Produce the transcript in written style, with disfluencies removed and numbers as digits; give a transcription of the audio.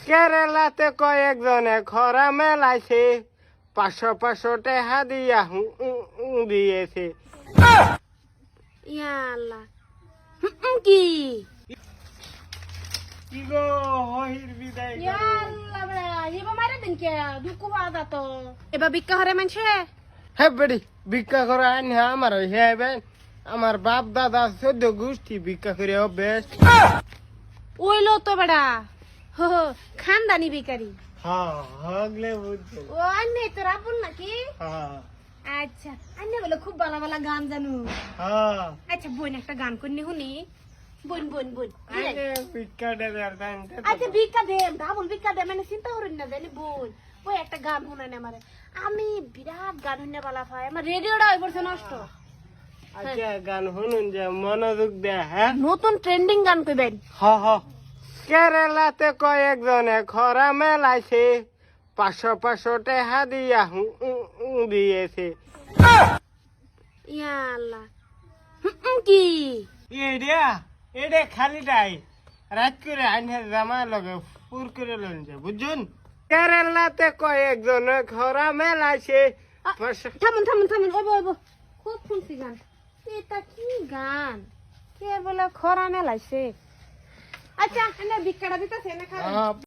কেরালাতে কয়েকজনে খরা মেলাইছে, 500 টাকা দিয়া দিয়েছে। ইয়া আল্লাহ কি কি গো হহির বিদায় ইয়া আল্লাহ বড়া এবা মারে দিন কে দুঃখ বাদা তো এবা বিক্কা হরে মানছে হে বেড়ি ভিক্ষা করে আন আমার হেবেন, আমার বাপ দাদা 14 গোষ্ঠী ভিক্ষা করে অভ্যেস। ওইলো তো বড়া হো খানদানি ভিখারি হ্যাঁ হগলে বুঝছো। ও আন্নে তোর আপন নাকি? হ্যাঁ আচ্ছা আন্নে বলে খুব ভালো ভালো গান জানু। হ্যাঁ আচ্ছা বোন একটা গান করনি শুনি। বোন বোন বোন আরে ভিক্ষা দেবে আর জানতে আচ্ছা ভিক্ষা দে ডাবল ভিক্ষা দে মানে চিন্তা করেন না জানি বোন ওই একটা গান শুনে না আমারে আমি বিরাট গান শুনে পালা পাই আমার রেডিওটা হয়ে পড়ছে নষ্ট। আচ্ছা গান শুনুন যে মনোযোগ দে। হ্যাঁ নতুন ট্রেন্ডিং গান কইবেন। হ কেরালাতে কয়েকজনে খরা মেলাইছে, 500 টাকা দিয়া দিয়েছে। ইয়া আল্লাহ কি এটা খালিটাই রাত করে আইনে জামা লগে পুর করে লন যে বুঝুন। কেরালাতে কয়েকজনে খরা মেলাইছে, 500 থামুন থামুন থামুন ওইব ওইব খুব শুনছি গান এটা কি গান কে বলে খরা মেলাইছে। আচ্ছা এনে ভিক্ষাটা দিতেছে না খারাপ হ্যাঁ,